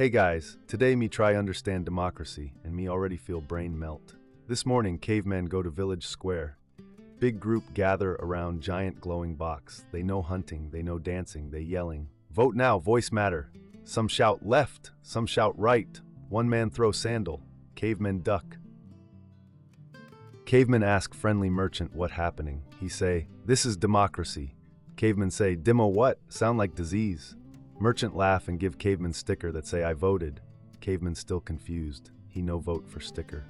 Hey guys, today me try understand democracy and me already feel brain melt. This morning, cavemen go to village square. Big group gather around giant glowing box. They know hunting, they know dancing, they yelling. Vote now, voice matter. Some shout left, some shout right. One man throw sandal. Cavemen duck. Cavemen ask friendly merchant what happening. He say, this is democracy. Cavemen say, demo what? Sound like disease. Merchant laugh and give caveman sticker that say I voted. Caveman still confused. He no vote for sticker.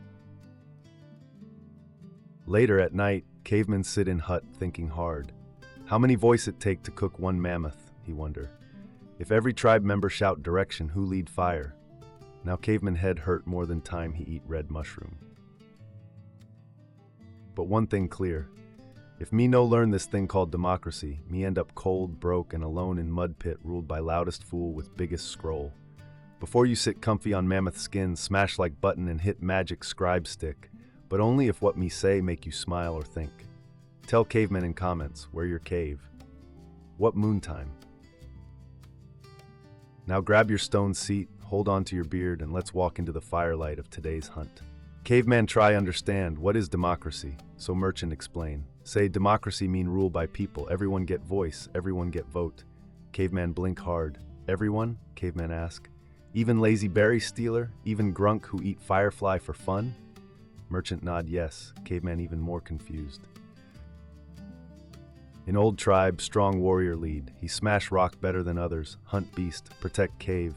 Later at night, cavemen sit in hut thinking hard. How many voice it take to cook one mammoth, he wonder. If every tribe member shout direction, who lead fire? Now caveman head hurt more than time he eat red mushroom. But one thing clear. If me no learn this thing called democracy, me end up cold, broke, and alone in mud pit ruled by loudest fool with biggest scroll. Before you sit comfy on mammoth skin, smash like button and hit magic scribe stick, but only if what me say make you smile or think. Tell cavemen in comments, where your cave? What moon time? Now grab your stone seat, hold on to your beard, and let's walk into the firelight of today's hunt. Caveman try understand, what is democracy? So merchant explain. Say democracy mean rule by people, everyone get voice, everyone get vote. Caveman blink hard. Everyone? Caveman ask. Even lazy berry stealer? Even grunk who eat firefly for fun? Merchant nod yes. Caveman even more confused. In old tribe, strong warrior lead. He smash rock better than others, hunt beast, protect cave.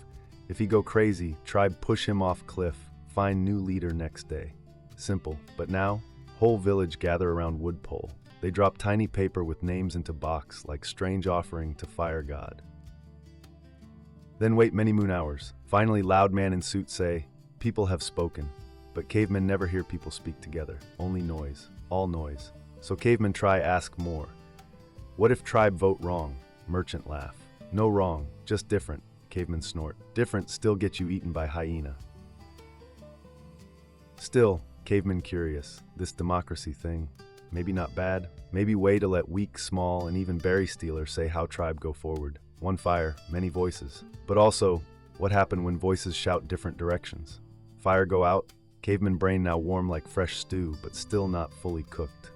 If he go crazy, tribe push him off cliff, find new leader next day. Simple, but now, whole village gather around wood pole. They drop tiny paper with names into box like strange offering to fire god. Then wait many moon hours. Finally loud man in suit say, people have spoken. But cavemen never hear people speak together. Only noise, all noise. So cavemen try ask more. What if tribe vote wrong? Merchant laugh. No wrong, just different. Cavemen snort. Different still get you eaten by hyena. Still, cavemen curious, this democracy thing, maybe not bad, maybe way to let weak, small, and even berry stealer say how tribe go forward. One fire, many voices. But also, what happened when voices shout different directions? Fire go out, caveman brain now warm like fresh stew, but still not fully cooked.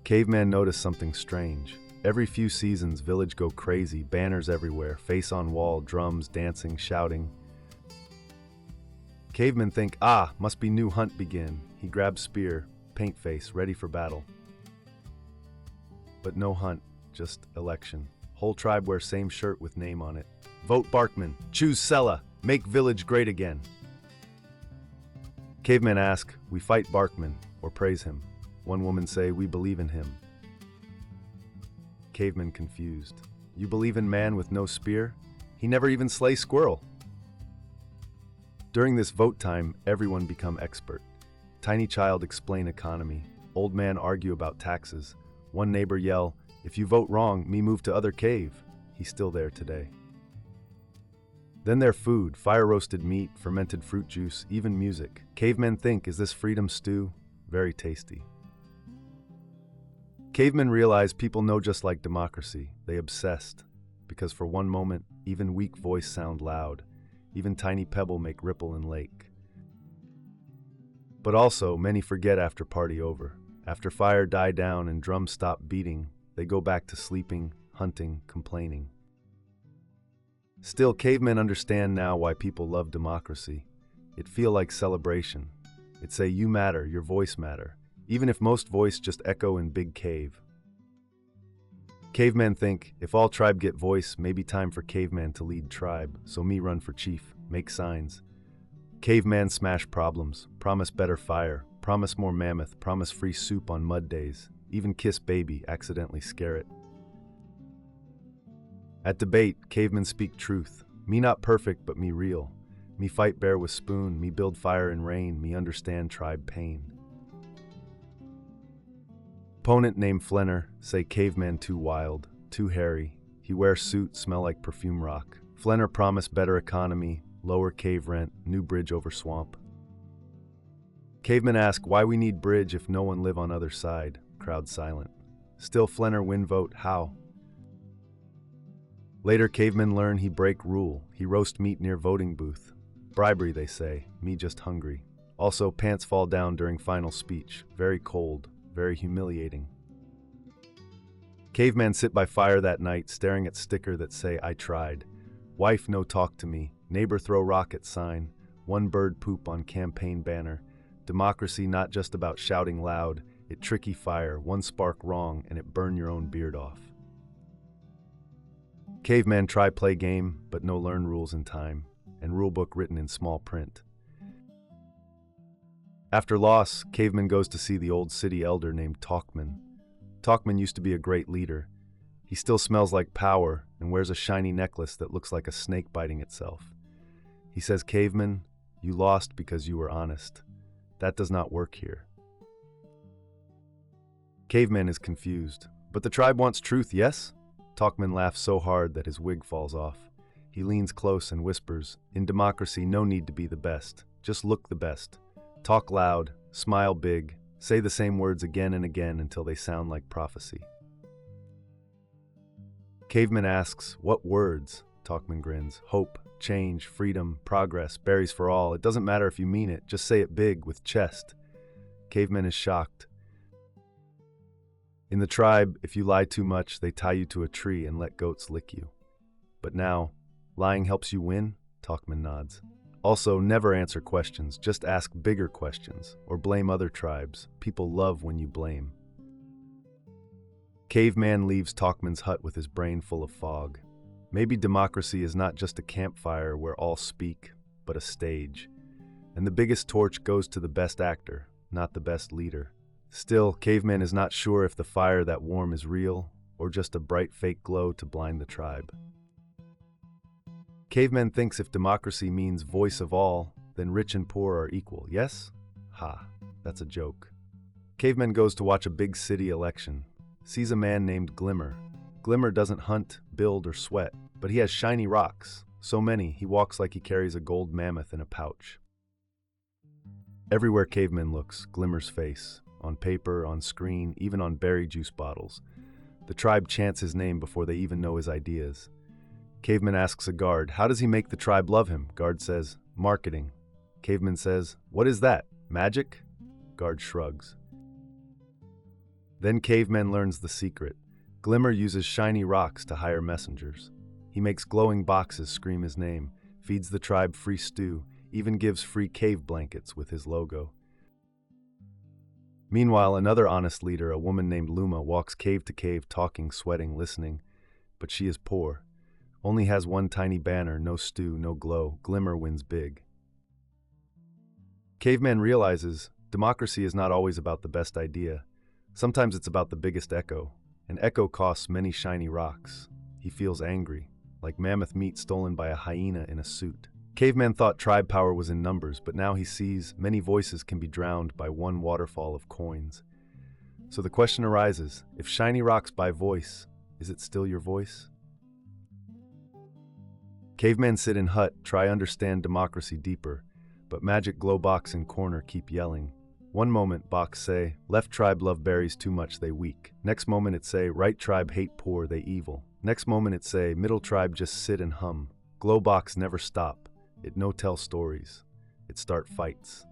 Caveman noticed something strange. Every few seasons, village go crazy, banners everywhere, face on wall, drums, dancing, shouting. Cavemen think, must be new hunt begin. He grabs spear, paint face, ready for battle. But no hunt, just election. Whole tribe wear same shirt with name on it. Vote Barkman, choose Sella, make village great again. Cavemen ask, we fight Barkman, or praise him. One woman say, we believe in him. Caveman confused. You believe in man with no spear? He never even slay squirrel. During this vote time, everyone become expert. Tiny child explain economy. Old man argue about taxes. One neighbor yell, if you vote wrong, me move to other cave. He's still there today. Then their food, fire-roasted meat, fermented fruit juice, even music. Cavemen think, is this freedom stew? Very tasty. Cavemen realize people know just like democracy. They obsessed. Because for one moment, even weak voice sound loud. Even tiny pebble make ripple in lake. But also, many forget after party over. After fire die down and drums stop beating, they go back to sleeping, hunting, complaining. Still, cavemen understand now why people love democracy. It feel like celebration. It say you matter, your voice matter, even if most voice just echo in big cave. Cavemen think, if all tribe get voice, maybe time for caveman to lead tribe, so me run for chief, make signs. Caveman smash problems, promise better fire, promise more mammoth, promise free soup on mud days, even kiss baby, accidentally scare it. At debate, cavemen speak truth. Me not perfect, but me real. Me fight bear with spoon, me build fire in rain, me understand tribe pain. Opponent named Flenner, say caveman too wild, too hairy. He wear suit, smell like perfume rock. Flenner promise better economy, lower cave rent, new bridge over swamp. Cavemen ask why we need bridge if no one live on other side. Crowd silent. Still Flenner win vote, how? Later, cavemen learn he break rule. He roast meat near voting booth. Bribery, they say. Me just hungry. Also, pants fall down during final speech. Very cold. Very humiliating. Caveman sit by fire that night, staring at sticker that say, I tried. Wife no talk to me. Neighbor throw rocket sign. One bird poop on campaign banner. Democracy not just about shouting loud. It tricky fire. One spark wrong and it burn your own beard off. Caveman try play game, but no learn rules in time. And rulebook written in small print. After loss, Caveman goes to see the old city elder named Talkman. Talkman used to be a great leader. He still smells like power and wears a shiny necklace that looks like a snake biting itself. He says, Caveman, you lost because you were honest. That does not work here. Caveman is confused. But the tribe wants truth, yes? Talkman laughs so hard that his wig falls off. He leans close and whispers, in democracy, no need to be the best. Just look the best. Talk loud, smile big, say the same words again and again until they sound like prophecy. Caveman asks, what words? Talkman grins. Hope, change, freedom, progress, berries for all. It doesn't matter if you mean it, just say it big, with chest. Caveman is shocked. In the tribe, if you lie too much, they tie you to a tree and let goats lick you. But now, lying helps you win? Talkman nods. Also, never answer questions, just ask bigger questions, or blame other tribes. People love when you blame. Caveman leaves Talkman's hut with his brain full of fog. Maybe democracy is not just a campfire where all speak, but a stage. And the biggest torch goes to the best actor, not the best leader. Still, Caveman is not sure if the fire that warm is real, or just a bright fake glow to blind the tribe. Caveman thinks if democracy means voice of all, then rich and poor are equal, yes? Ha, that's a joke. Caveman goes to watch a big city election, sees a man named Glimmer. Glimmer doesn't hunt, build, or sweat, but he has shiny rocks. So many, he walks like he carries a gold mammoth in a pouch. Everywhere Caveman looks, Glimmer's face. On paper, on screen, even on berry juice bottles. The tribe chants his name before they even know his ideas. Caveman asks a guard, how does he make the tribe love him? Guard says, marketing. Caveman says, what is that? Magic? Guard shrugs. Then Caveman learns the secret. Glimmer uses shiny rocks to hire messengers. He makes glowing boxes scream his name, feeds the tribe free stew, even gives free cave blankets with his logo. Meanwhile, another honest leader, a woman named Luma, walks cave to cave, talking, sweating, listening. But she is poor. Only has one tiny banner, no stew, no glow. Glimmer wins big. Caveman realizes democracy is not always about the best idea. Sometimes it's about the biggest echo. An echo costs many shiny rocks. He feels angry, like mammoth meat stolen by a hyena in a suit. Caveman thought tribe power was in numbers, but now he sees many voices can be drowned by one waterfall of coins. So the question arises, if shiny rocks buy voice, is it still your voice? Caveman sit in hut, try understand democracy deeper, but magic glow box in corner keep yelling. One moment box say, left tribe love berries too much they weak. Next moment it say, right tribe hate poor they evil. Next moment it say, middle tribe just sit and hum. Glow box never stop. It no tell stories. It start fights.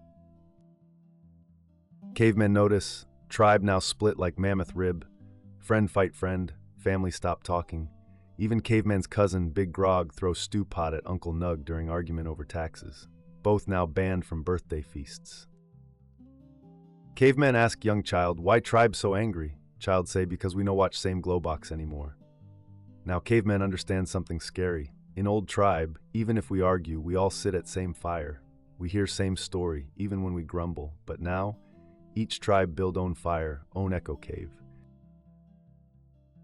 Cavemen notice, tribe now split like mammoth rib. Friend fight friend, family stop talking. Even Caveman's cousin, Big Grog, throws stew pot at Uncle Nug during argument over taxes. Both now banned from birthday feasts. Caveman ask young child, why tribe so angry? Child say, because we no watch same glow box anymore. Now Caveman understand something scary. In old tribe, even if we argue, we all sit at same fire. We hear same story, even when we grumble. But now, each tribe build own fire, own echo cave.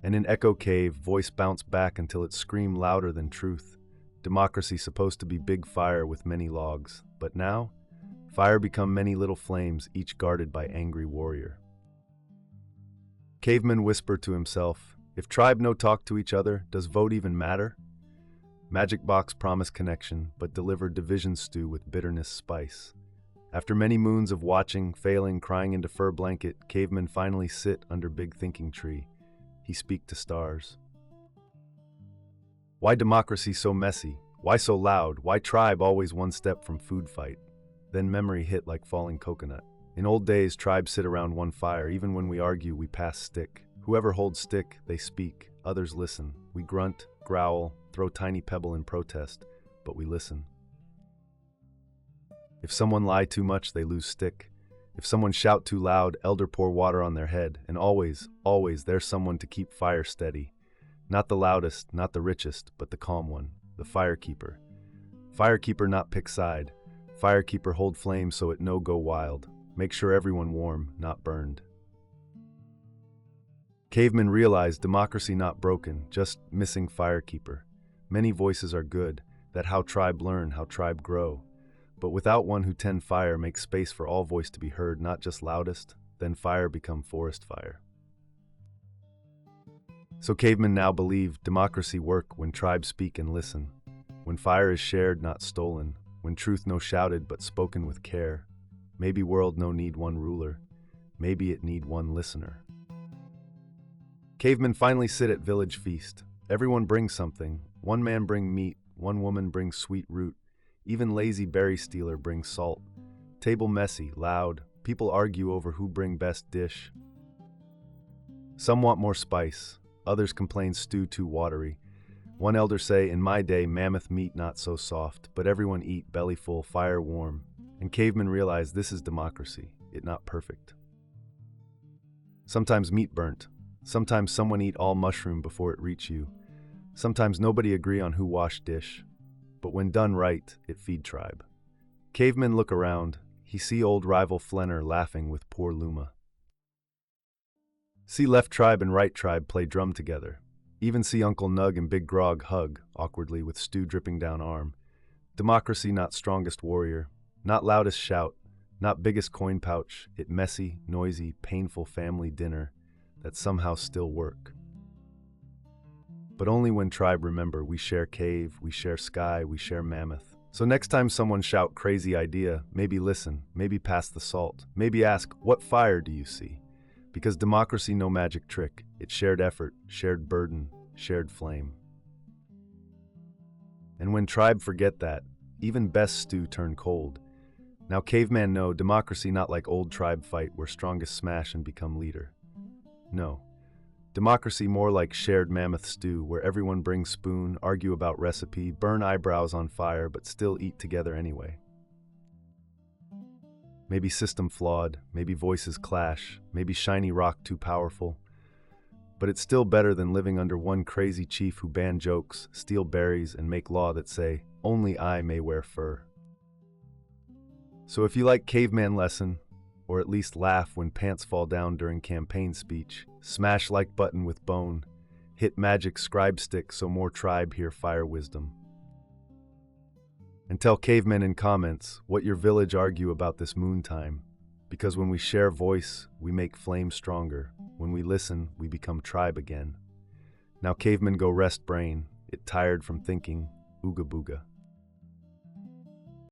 And in echo cave, voice bounce back until it scream louder than truth. Democracy supposed to be big fire with many logs. But now, fire become many little flames, each guarded by angry warrior. Caveman whisper to himself, if tribe no talk to each other, does vote even matter? Magic box promise connection, but deliver division stew with bitterness spice. After many moons of watching, failing, crying into fur blanket, Caveman finally sit under big thinking tree. He speak to stars. Why democracy so messy? Why so loud? Why tribe always one step from food fight? Then memory hit like falling coconut. In old days, tribes sit around one fire. Even when we argue, we pass stick. Whoever holds stick, they speak. Others listen. We grunt, growl, throw tiny pebble in protest, but we listen. If someone lie too much, they lose stick. If someone shout too loud, elder pour water on their head. And always, always, there's someone to keep fire steady. Not the loudest, not the richest, but the calm one, the firekeeper. Firekeeper not pick side. Firekeeper hold flame so it no go wild. Make sure everyone warm, not burned. Caveman realized democracy not broken, just missing firekeeper. Many voices are good, that how tribe learn, how tribe grow. But without one who tend fire, make space for all voice to be heard, not just loudest, then fire become forest fire. So Caveman now believe democracy work when tribes speak and listen, when fire is shared, not stolen, when truth no shouted but spoken with care. Maybe world no need one ruler, maybe it need one listener. Cavemen finally sit at village feast. Everyone brings something. One man bring meat, one woman brings sweet root, even lazy berry stealer brings salt. Table messy, loud, people argue over who bring best dish. Some want more spice, others complain stew too watery. One elder say, in my day, mammoth meat not so soft, but everyone eat, belly full, fire warm. And cavemen realize this is democracy, it not perfect. Sometimes meat burnt, sometimes someone eat all mushroom before it reach you. Sometimes nobody agree on who wash dish, but when done right, it feed tribe. Cavemen look around, he see old rival Flenner laughing with poor Luma. See left tribe and right tribe play drum together. Even see Uncle Nug and Big Grog hug, awkwardly with stew dripping down arm. Democracy not strongest warrior, not loudest shout, not biggest coin pouch, it messy, noisy, painful family dinner that somehow still work. But only when tribe remember we share cave, we share sky, we share mammoth. So next time someone shout crazy idea, maybe listen, maybe pass the salt, maybe ask, what fire do you see? Because democracy no magic trick, it's shared effort, shared burden, shared flame. And when tribe forget that, even best stew turn cold. Now caveman know democracy not like old tribe fight where strongest smash and become leader. No. Democracy more like shared mammoth stew where everyone brings spoon, argue about recipe, burn eyebrows on fire, but still eat together anyway. Maybe system flawed, maybe voices clash, maybe shiny rock too powerful. But it's still better than living under one crazy chief who ban jokes, steal berries, and make law that say, only I may wear fur. So if you like caveman lesson, or at least laugh when pants fall down during campaign speech, smash like button with bone, hit magic scribe stick so more tribe hear fire wisdom. And tell cavemen in comments what your village argue about this moon time, because when we share voice, we make flame stronger. When we listen, we become tribe again. Now cavemen go rest brain, it tired from thinking, ooga booga.